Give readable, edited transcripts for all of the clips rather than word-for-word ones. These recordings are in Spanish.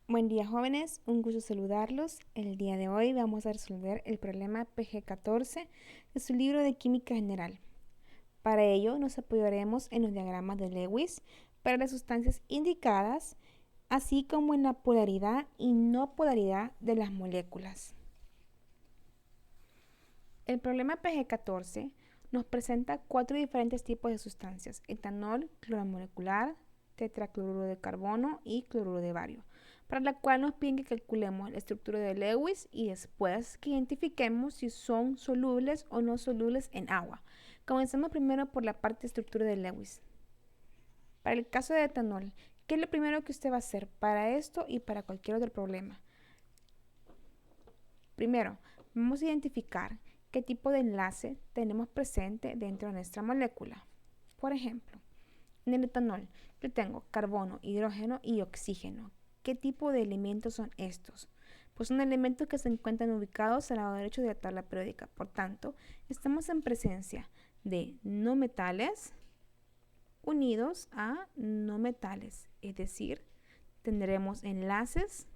Buen día, jóvenes, un gusto saludarlos. El día de hoy vamos a resolver el problema PG14 de su libro de Química General. Para ello nos apoyaremos en los diagramas de Lewis para las sustancias indicadas, así como en la polaridad y no polaridad de las moléculas. El problema PG14 nos presenta 4 diferentes tipos de sustancias: etanol, cloro molecular, tetracloruro de carbono y cloruro de bario, para la cual nos piden que calculemos la estructura de Lewis y después que identifiquemos si son solubles o no solubles en agua. Comenzamos primero por la parte de estructura de Lewis. Para el caso de etanol, ¿qué es lo primero que usted va a hacer para esto y para cualquier otro problema? Primero, vamos a identificar qué tipo de enlace tenemos presente dentro de nuestra molécula. Por ejemplo, en el etanol yo tengo carbono, hidrógeno y oxígeno. ¿Qué tipo de elementos son estos? Pues son elementos que se encuentran ubicados al lado derecho de la tabla periódica. Por tanto, estamos en presencia de no metales unidos a no metales. Es decir, tendremos enlaces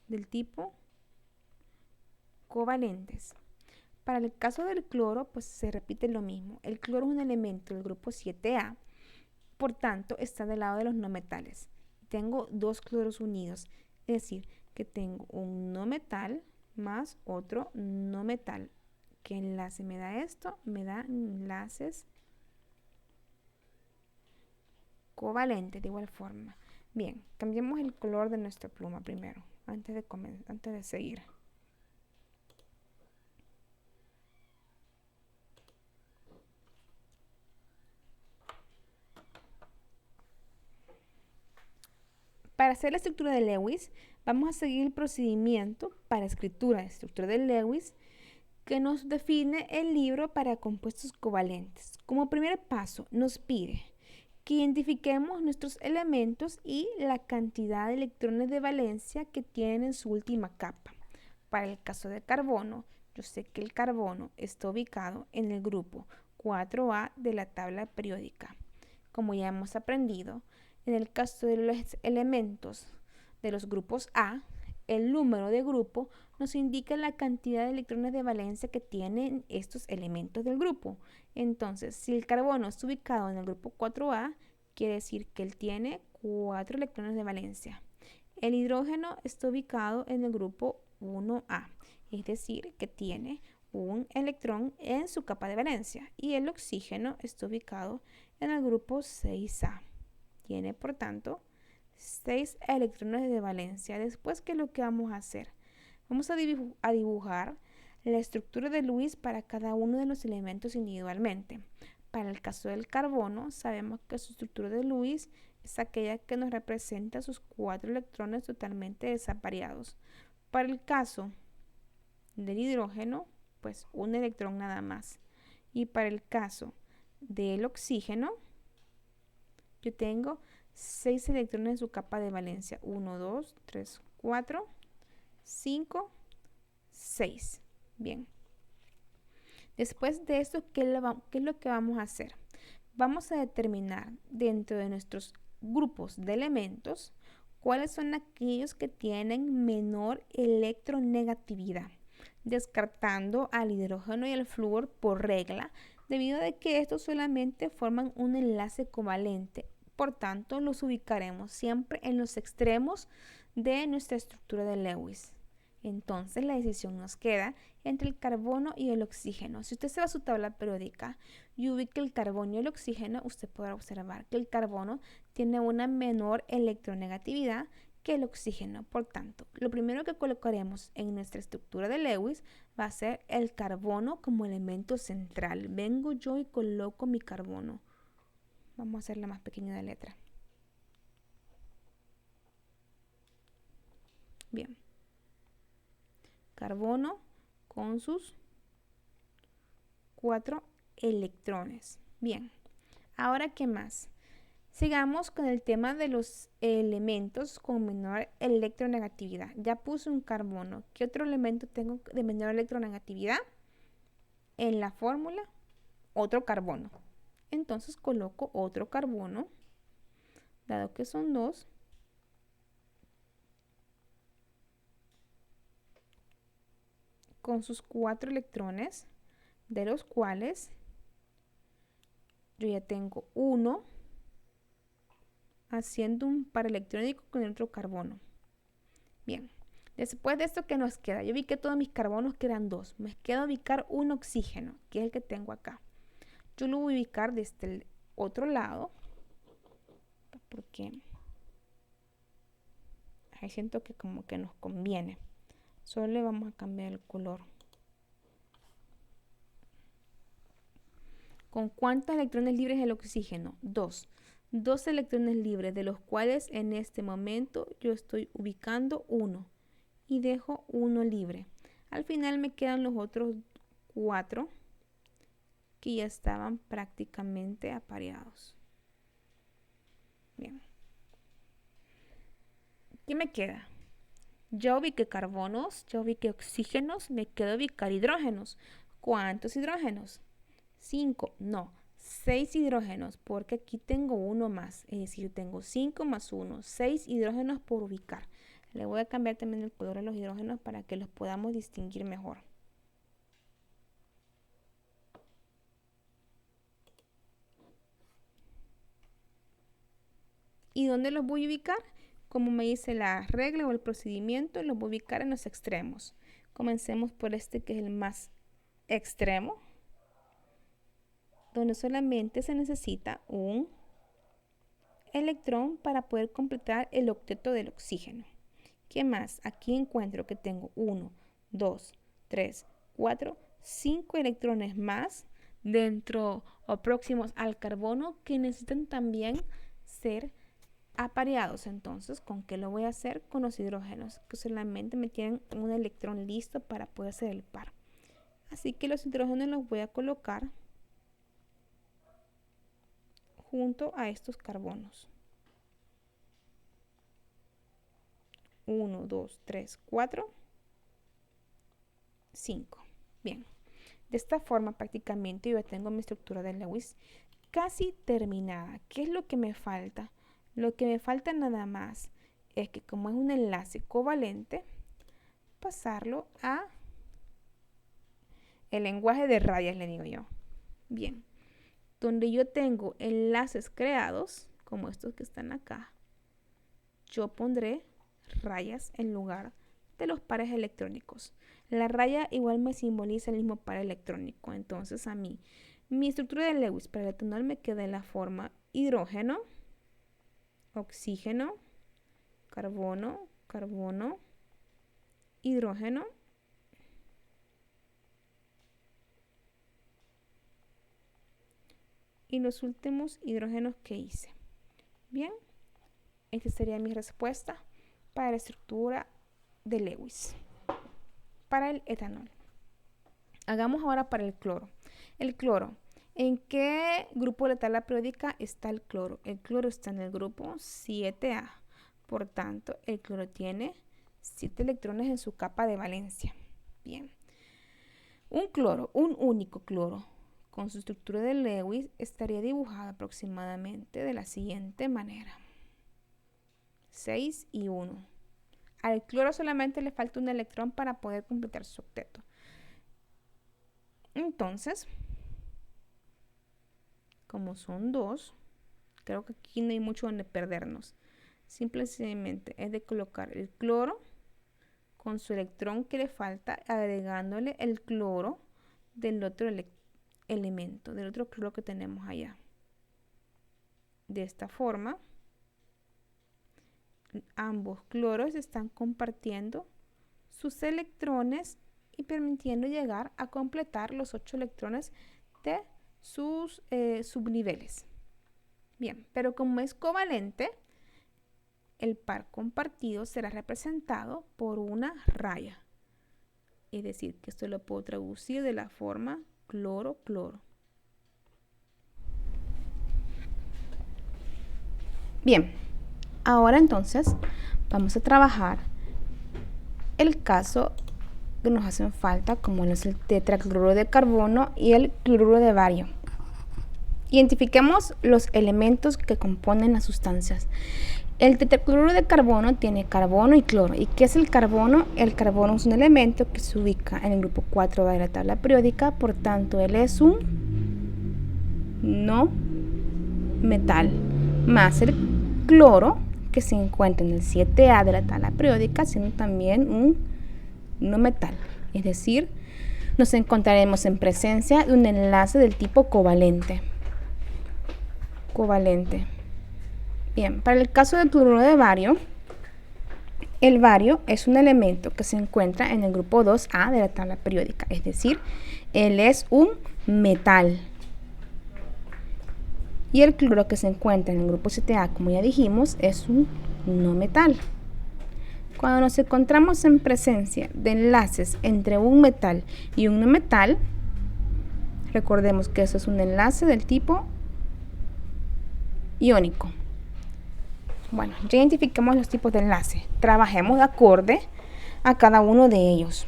del tipo covalentes. Para el caso del cloro, pues se repite lo mismo. El cloro es un elemento del grupo 7A, por tanto está del lado de los no metales. Tengo dos cloros unidos, es decir, que tengo un no metal más otro no metal. ¿Qué enlace me da esto? Me da enlaces covalentes de igual forma. Bien, cambiemos el color de nuestra pluma primero, antes de seguir. Para hacer la estructura de Lewis, vamos a seguir el procedimiento para escritura de estructura de Lewis que nos define el libro para compuestos covalentes. Como primer paso, nos pide que identifiquemos nuestros elementos y la cantidad de electrones de valencia que tienen en su última capa. Para el caso de carbono, yo sé que el carbono está ubicado en el grupo 4A de la tabla periódica. Como ya hemos aprendido, en el caso de los elementos de los grupos A, el número de grupo nos indica la cantidad de electrones de valencia que tienen estos elementos del grupo. Entonces, si el carbono está ubicado en el grupo 4A, quiere decir que él tiene 4 electrones de valencia. El hidrógeno está ubicado en el grupo 1A, es decir, que tiene un electrón en su capa de valencia. Y el oxígeno está ubicado en el grupo 6A. Tiene, por tanto, 6 electrones de valencia. Después, ¿qué es lo que vamos a hacer? Vamos a dibujar la estructura de Lewis para cada uno de los elementos individualmente. Para el caso del carbono, sabemos que su estructura de Lewis es aquella que nos representa sus 4 electrones totalmente desapareados. Para el caso del hidrógeno, pues un electrón nada más. Y para el caso del oxígeno, yo tengo 6 electrones en su capa de valencia. 1, 2, 3, 4, 5, 6. Bien. Después de esto, ¿qué es lo que vamos a hacer? Vamos a determinar dentro de nuestros grupos de elementos cuáles son aquellos que tienen menor electronegatividad, descartando al hidrógeno y al flúor por regla, debido a que estos solamente forman un enlace covalente. Por tanto, los ubicaremos siempre en los extremos de nuestra estructura de Lewis. Entonces la decisión nos queda entre el carbono y el oxígeno. Si usted se va a su tabla periódica y ubica el carbono y el oxígeno, usted podrá observar que el carbono tiene una menor electronegatividad que el oxígeno. Por tanto, lo primero que colocaremos en nuestra estructura de Lewis va a ser el carbono como elemento central. Vengo yo y coloco mi carbono. Vamos a hacer la más pequeña de letra. Bien. Carbono con sus 4 electrones. Bien. Ahora, ¿qué más? Sigamos con el tema de los elementos con menor electronegatividad. Ya puse un carbono. ¿Qué otro elemento tengo de menor electronegatividad? En la fórmula, otro carbono. Entonces coloco otro carbono, dado que son 2, con sus 4 electrones, de los cuales yo ya tengo uno haciendo un par electrónico con el otro carbono. Bien, después de esto, ¿qué nos queda? Yo ubiqué todos mis carbonos, que eran 2. Me queda ubicar un oxígeno, que es el que tengo acá. Yo lo voy a ubicar desde el otro lado, porque ahí siento que como que nos conviene. Solo le vamos a cambiar el color. ¿Con cuántos electrones libres el oxígeno? 2. 2 electrones libres, de los cuales en este momento yo estoy ubicando 1 y dejo 1 libre. Al final me quedan los otros 4 que ya estaban prácticamente apareados. Bien. ¿Qué me queda? Ya ubiqué carbonos, ya ubiqué oxígenos, me queda ubicar hidrógenos. ¿Cuántos hidrógenos? 5, no, 6 hidrógenos, porque aquí tengo uno más, es decir, tengo 5 más 1, 6 hidrógenos por ubicar. Le voy a cambiar también el color a los hidrógenos para que los podamos distinguir mejor. ¿Y dónde los voy a ubicar? Como me dice la regla o el procedimiento, los voy a ubicar en los extremos. Comencemos por este, que es el más extremo, donde solamente se necesita un electrón para poder completar el octeto del oxígeno. ¿Qué más? Aquí encuentro que tengo 1, 2, 3, 4, 5 electrones más dentro o próximos al carbono, que necesitan también ser apareados. Entonces, ¿con qué lo voy a hacer? Con los hidrógenos, que solamente me tienen un electrón listo para poder hacer el par. Así que los hidrógenos los voy a colocar junto a estos carbonos. 1, 2, 3, 4, 5. Bien, de esta forma prácticamente yo tengo mi estructura de Lewis casi terminada. ¿Qué es lo que me falta? Lo que me falta nada más es que, como es un enlace covalente, pasarlo a el lenguaje de rayas, le digo yo. Bien, donde yo tengo enlaces creados, como estos que están acá, yo pondré rayas en lugar de los pares electrónicos. La raya igual me simboliza el mismo par electrónico. Entonces, a mí, mi estructura de Lewis para el etanol me queda en la forma hidrógeno, oxígeno, carbono, carbono, hidrógeno, y los últimos hidrógenos que hice. Bien, esta sería mi respuesta para la estructura de Lewis para el etanol. Hagamos ahora para el cloro. El cloro, ¿en qué grupo de la tabla periódica está el cloro? El cloro está en el grupo 7A. Por tanto, el cloro tiene 7 electrones en su capa de valencia. Bien. Un cloro, un único cloro, con su estructura de Lewis, estaría dibujada aproximadamente de la siguiente manera. 6 y 1. Al cloro solamente le falta un electrón para poder completar su octeto. Entonces, como son 2, creo que aquí no hay mucho donde perdernos. Simplemente es de colocar el cloro con su electrón que le falta, agregándole el cloro del otro elemento, del otro cloro que tenemos allá. De esta forma, ambos cloros están compartiendo sus electrones y permitiendo llegar a completar los 8 electrones de sus subniveles. Bien, pero como es covalente, el par compartido será representado por una raya. Es decir, que esto lo puedo traducir de la forma cloro-cloro. Bien, ahora entonces vamos a trabajar el caso que nos hacen falta, como es el tetracloruro de carbono y el cloruro de bario. Identifiquemos los elementos que componen las sustancias. El tetracloruro de carbono tiene carbono y cloro. ¿Y qué es el carbono? El carbono es un elemento que se ubica en el grupo 4A de la tabla periódica, por tanto él es un no metal, más el cloro que se encuentra en el 7A de la tabla periódica, siendo también un no metal. Es decir, nos encontraremos en presencia de un enlace del tipo covalente. Bien, para el caso del cloruro de bario, el bario es un elemento que se encuentra en el grupo 2A de la tabla periódica, es decir, él es un metal. Y el cloro que se encuentra en el grupo 7A, como ya dijimos, es un no metal. Cuando nos encontramos en presencia de enlaces entre un metal y un no metal, recordemos que eso es un enlace del tipo iónico. Bueno, ya identificamos los tipos de enlace. Trabajemos de acorde a cada uno de ellos.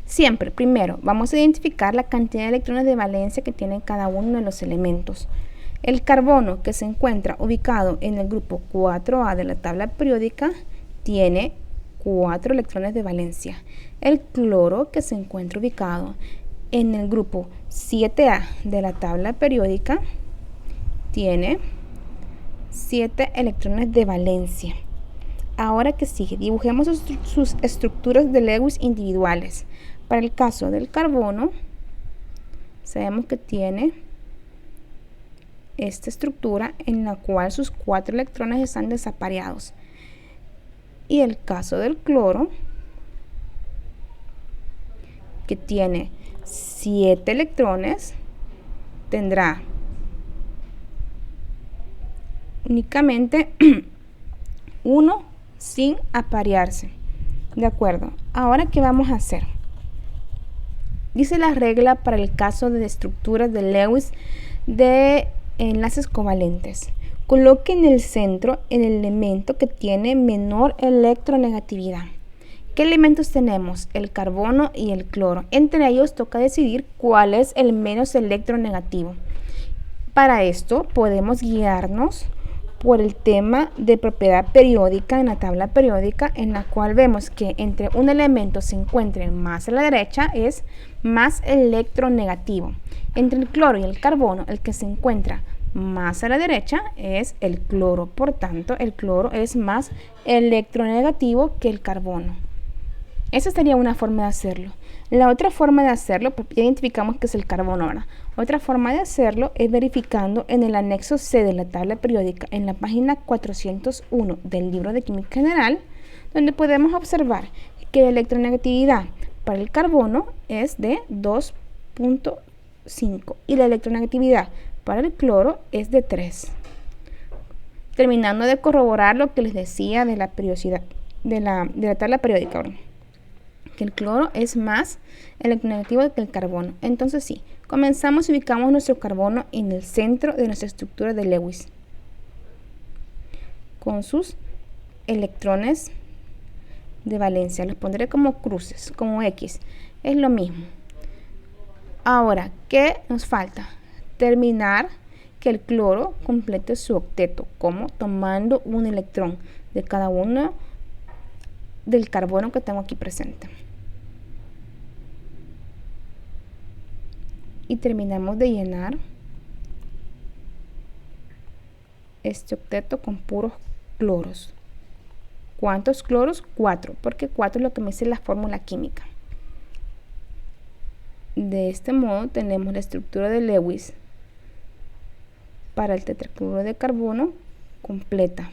Siempre, primero, vamos a identificar la cantidad de electrones de valencia que tienen cada uno de los elementos. El carbono, que se encuentra ubicado en el grupo 4A de la tabla periódica, tiene 4 electrones de valencia. El cloro, que se encuentra ubicado en el grupo 7A de la tabla periódica, tiene 7 electrones de valencia. Ahora que sigue, dibujemos sus estructuras de Lewis individuales. Para el caso del carbono, sabemos que tiene esta estructura en la cual sus 4 electrones están desapareados. Y el caso del cloro, que tiene 7 electrones, tendrá únicamente uno sin aparearse. De acuerdo. Ahora, ¿qué vamos a hacer? Dice la regla para el caso de estructuras de Lewis de enlaces covalentes. Coloque en el centro el elemento que tiene menor electronegatividad. ¿Qué elementos tenemos? El carbono y el cloro. Entre ellos toca decidir cuál es el menos electronegativo. Para esto podemos guiarnos por el tema de propiedad periódica en la tabla periódica, en la cual vemos que entre un elemento se encuentre más a la derecha es más electronegativo. Entre el cloro y el carbono, el que se encuentra más a la derecha es el cloro. Por tanto, el cloro es más electronegativo que el carbono. Esa sería una forma de hacerlo. La otra forma de hacerlo, pues ya identificamos que es el carbono ahora. Otra forma de hacerlo es verificando en el anexo C de la tabla periódica, en la página 401 del libro de Química General, donde podemos observar que la electronegatividad para el carbono es de 2.5 y la electronegatividad para el cloro es de 3. Terminando de corroborar lo que les decía de la periodicidad de la tabla periódica ahora, que el cloro es más electronegativo que el carbono. Entonces sí, comenzamos y ubicamos nuestro carbono en el centro de nuestra estructura de Lewis, con sus electrones de valencia. Los pondré como cruces, como X. Es lo mismo. Ahora, ¿qué nos falta? Terminar que el cloro complete su octeto. ¿Cómo? Tomando un electrón de cada uno del carbono que tengo aquí presente. Y terminamos de llenar este octeto con puros cloros. ¿Cuántos cloros? 4, porque 4 es lo que me dice la fórmula química. De este modo tenemos la estructura de Lewis para el tetracloruro de carbono completa.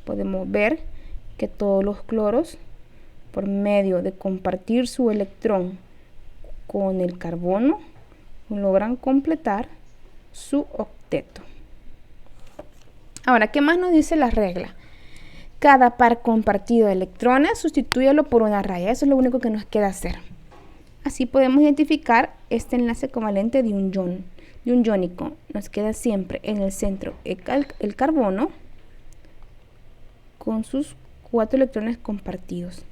Podemos ver que todos los cloros, por medio de compartir su electrón con el carbono, logran completar su octeto. Ahora, ¿qué más nos dice la regla? Cada par compartido de electrones, sustitúyelo por una raya. Eso es lo único que nos queda hacer. Así podemos identificar este enlace covalente de un iónico. Nos queda siempre en el centro el carbono con sus 4 electrones compartidos,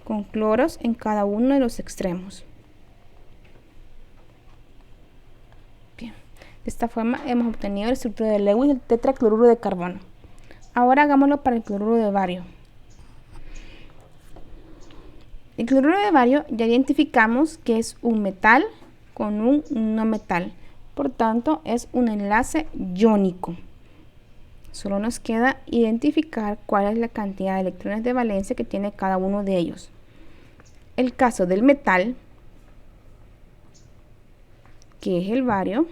con cloros en cada uno de los extremos. Bien. De esta forma hemos obtenido la estructura de Lewis del tetracloruro de carbono. Ahora hagámoslo para el cloruro de bario. El cloruro de bario ya identificamos que es un metal con un no metal. Por tanto, es un enlace iónico. Solo nos queda identificar cuál es la cantidad de electrones de valencia que tiene cada uno de ellos. El caso del metal, que es el bario,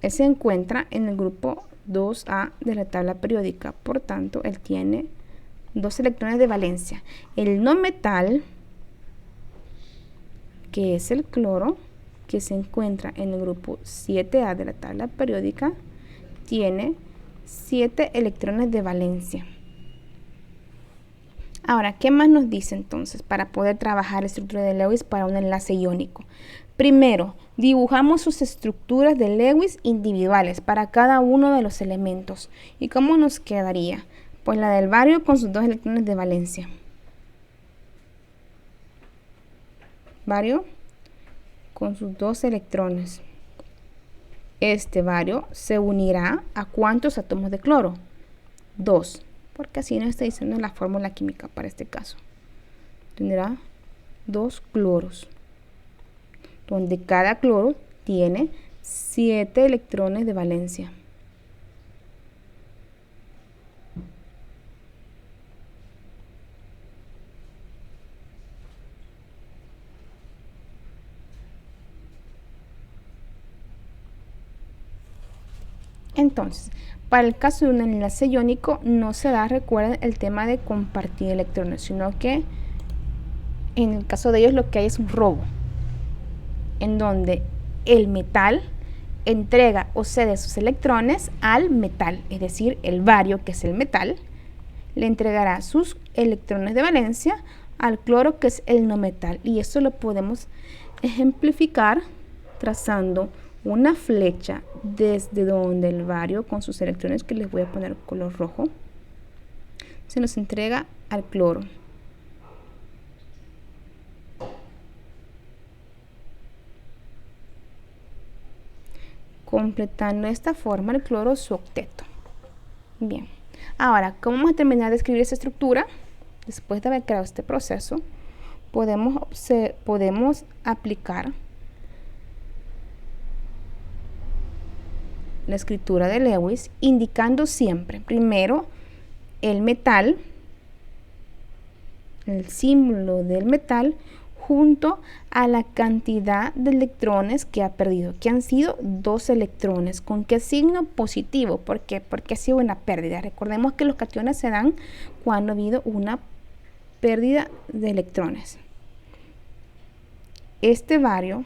él se encuentra en el grupo 2A de la tabla periódica. Por tanto, él tiene 2 electrones de valencia. El no metal, que es el cloro, que se encuentra en el grupo 7A de la tabla periódica, tiene 7 electrones de valencia. Ahora, ¿qué más nos dice entonces para poder trabajar la estructura de Lewis para un enlace iónico? Primero, dibujamos sus estructuras de Lewis individuales para cada uno de los elementos. ¿Y cómo nos quedaría? Pues la del bario con sus 2 electrones de valencia. Bario con sus 2 electrones. Este bario se unirá a ¿cuántos átomos de cloro? 2, porque así nos está diciendo la fórmula química para este caso. Tendrá 2 cloros, donde cada cloro tiene 7 electrones de valencia. Entonces, para el caso de un enlace iónico no se da, recuerden, el tema de compartir electrones, sino que en el caso de ellos lo que hay es un robo, en donde el metal entrega o cede sus electrones al metal, es decir, el bario, que es el metal, le entregará sus electrones de valencia al cloro, que es el no metal. Y esto lo podemos ejemplificar trazando una flecha desde donde el bario con sus electrones, que les voy a poner color rojo, se nos entrega al cloro. Completando de esta forma el cloro su octeto. Bien, ahora, ¿cómo vamos a terminar de escribir esta estructura? Después de haber creado este proceso, podemos aplicar la escritura de Lewis, indicando siempre, primero, el metal, el símbolo del metal, junto a la cantidad de electrones que ha perdido, que han sido 2 electrones. ¿Con qué signo? Positivo. ¿Por qué? Porque ha sido una pérdida. Recordemos que los cationes se dan cuando ha habido una pérdida de electrones. Este bario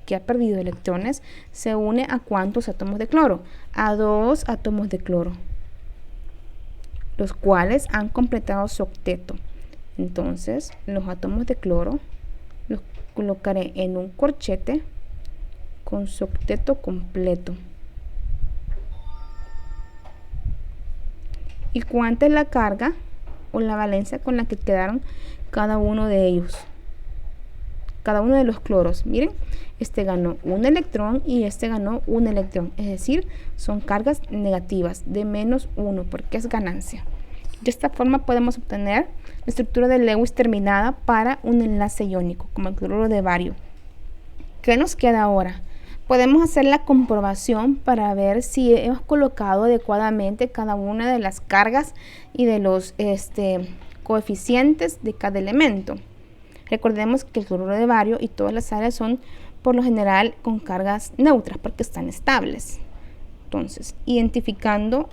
que ha perdido electrones se une a ¿cuántos átomos de cloro? A 2 átomos de cloro, los cuales han completado su octeto. Entonces, los átomos de cloro los colocaré en un corchete con su octeto completo. ¿Y cuánta es la carga o la valencia con la que quedaron cada uno de ellos? Cada uno de los cloros. Miren, este ganó un electrón y este ganó un electrón. Es decir, son cargas negativas de -1 porque es ganancia. De esta forma podemos obtener la estructura de Lewis terminada para un enlace iónico, como el cloruro de bario. ¿Qué nos queda ahora? Podemos hacer la comprobación para ver si hemos colocado adecuadamente cada una de las cargas y de los coeficientes de cada elemento. Recordemos que el cloruro de bario y todas las sales son por lo general con cargas neutras porque están estables. Entonces, identificando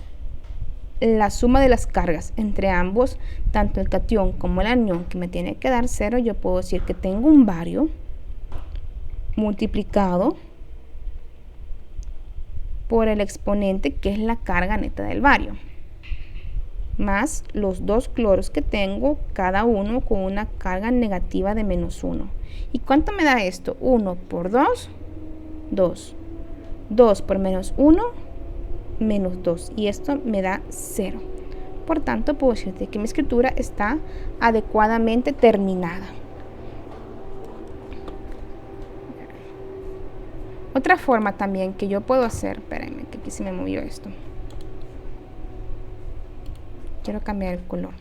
la suma de las cargas entre ambos, tanto el catión como el anión, que me tiene que dar 0, yo puedo decir que tengo un bario multiplicado por el exponente, que es la carga neta del bario, más los 2 cloros que tengo, cada uno con una carga negativa de -1. ¿Y cuánto me da esto? 1 por 2, 2. 2 por -1, -2. Y esto me da 0. Por tanto, puedo decirte que mi escritura está adecuadamente terminada. Otra forma también que yo puedo hacer, espérenme que aquí se me movió esto. Quiero cambiar el color.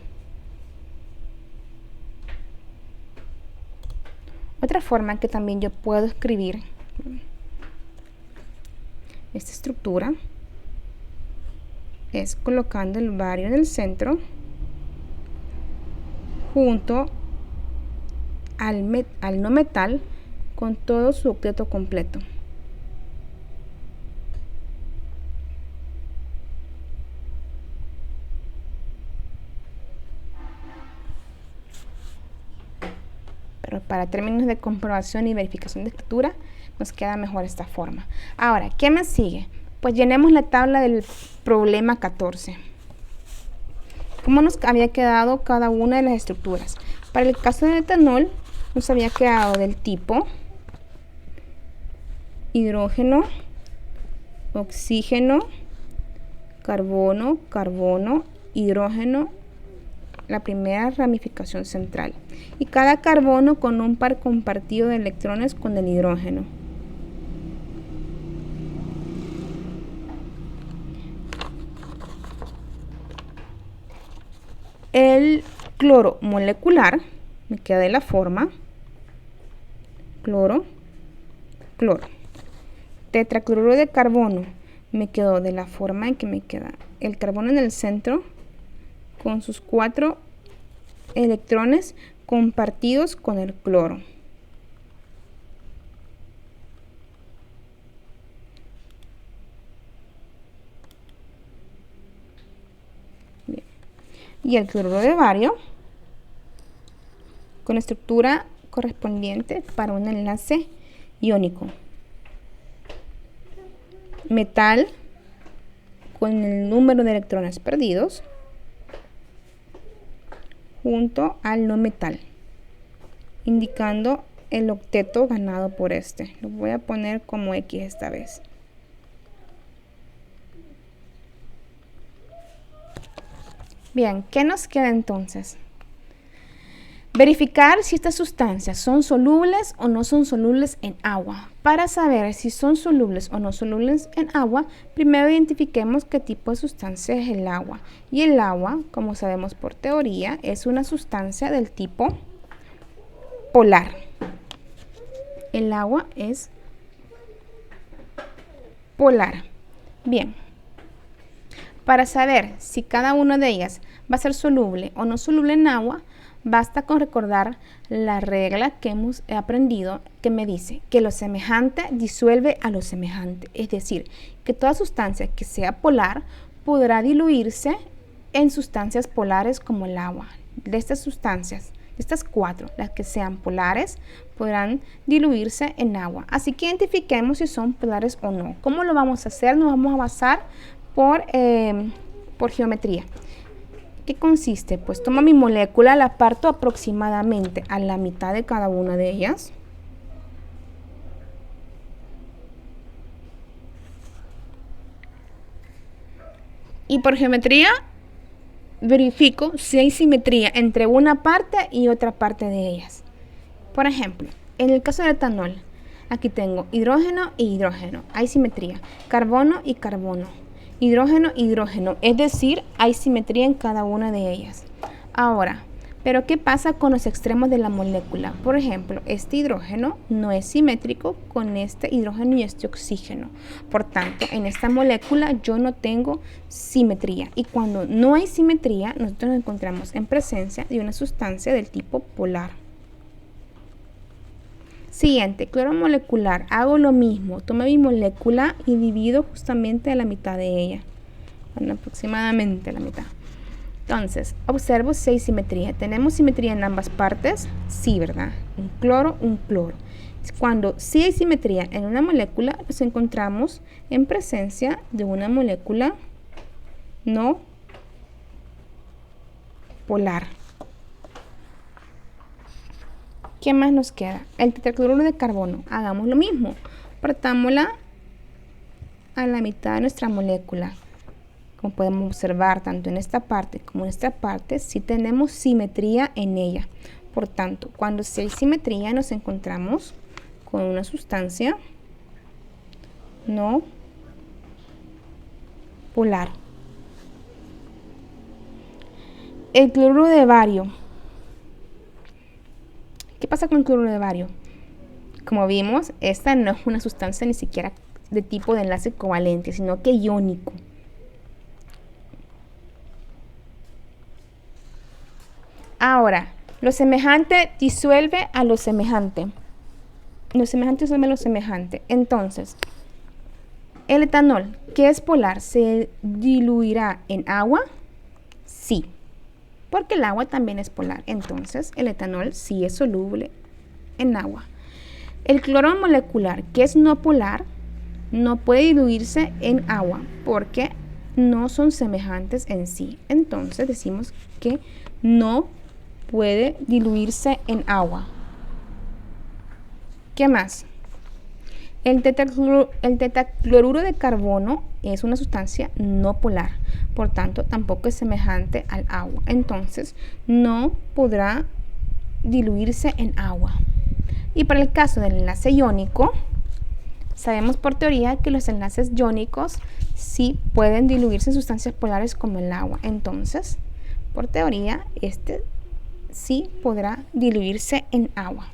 Otra forma que también yo puedo escribir esta estructura es colocando el bario en el centro junto al no metal con todo su octeto completo. Pero para términos de comprobación y verificación de escritura nos queda mejor esta forma. Ahora, ¿qué me sigue? Pues llenemos la tabla del problema 14. ¿Cómo nos había quedado cada una de las estructuras? Para el caso del etanol nos había quedado del tipo hidrógeno, oxígeno, carbono, carbono, hidrógeno, la primera ramificación central. Y cada carbono con un par compartido de electrones con el hidrógeno. El cloro molecular me queda de la forma cloro, cloro. Tetracloruro de carbono me quedó de la forma en que me queda el carbono en el centro con sus 4 electrones compartidos con el cloro. Bien. Y el cloruro de bario con estructura correspondiente para un enlace iónico. Metal con el número de electrones perdidos junto al no metal, indicando el octeto ganado por este. Lo voy a poner como X esta vez. Bien, ¿qué nos queda entonces? Verificar si estas sustancias son solubles o no son solubles en agua. Para saber si son solubles o no solubles en agua, primero identifiquemos qué tipo de sustancia es el agua. Y el agua, como sabemos por teoría, es una sustancia del tipo polar. El agua es polar. Bien, para saber si cada una de ellas va a ser soluble o no soluble en agua, basta con recordar la regla que hemos aprendido que me dice que lo semejante disuelve a lo semejante. Es decir, que toda sustancia que sea polar podrá diluirse en sustancias polares como el agua. De estas sustancias, de estas 4, las que sean polares, podrán diluirse en agua. Así que identifiquemos si son polares o no. ¿Cómo lo vamos a hacer? Nos vamos a basar por geometría. ¿Qué consiste? Pues tomo mi molécula, la parto aproximadamente a la mitad de cada una de ellas. Y por geometría verifico si hay simetría entre una parte y otra parte de ellas. Por ejemplo, en el caso del etanol, aquí tengo hidrógeno y hidrógeno, hay simetría. Carbono y carbono. Hidrógeno, hidrógeno, es decir, hay simetría en cada una de ellas. Ahora, ¿pero qué pasa con los extremos de la molécula? Por ejemplo, este hidrógeno no es simétrico con este hidrógeno y este oxígeno. Por tanto, en esta molécula yo no tengo simetría. Y cuando no hay simetría, nosotros nos encontramos en presencia de una sustancia del tipo polar. Siguiente, cloro molecular. Hago lo mismo. Tomo mi molécula y divido justamente a la mitad de ella. Bueno, aproximadamente a la mitad. Entonces, observo si hay simetría. ¿Tenemos simetría en ambas partes? Sí, ¿verdad? Un cloro, un cloro. Cuando sí hay simetría en una molécula, nos encontramos en presencia de una molécula no polar. ¿Qué más nos queda? El tetracloruro de carbono. Hagamos lo mismo. Partámosla a la mitad de nuestra molécula. Como podemos observar, tanto en esta parte como en esta parte, sí tenemos simetría en ella. Por tanto, cuando sí hay simetría, nos encontramos con una sustancia no polar. El cloruro de bario. ¿Qué pasa con el cloruro de bario? Como vimos, esta no es una sustancia ni siquiera de tipo de enlace covalente, sino que iónico. Ahora, lo semejante disuelve a lo semejante. Lo semejante disuelve a lo semejante. Entonces, el etanol, que es polar, ¿se diluirá en agua? Sí, porque el agua también es polar. Entonces, el etanol sí es soluble en agua. El cloro molecular, que es no polar, no puede diluirse en agua porque no son semejantes en sí. Entonces, decimos que no puede diluirse en agua. ¿Qué más? El tetacloruro de carbono es una sustancia no polar, por tanto tampoco es semejante al agua. Entonces no podrá diluirse en agua. Y para el caso del enlace iónico, sabemos por teoría que los enlaces iónicos sí pueden diluirse en sustancias polares como el agua. Entonces, por teoría, este sí podrá diluirse en agua.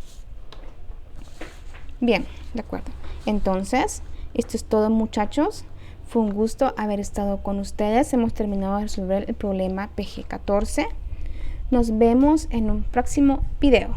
Bien, de acuerdo. Entonces, esto es todo, muchachos. Fue un gusto haber estado con ustedes. Hemos terminado de resolver el problema PG14. Nos vemos en un próximo video.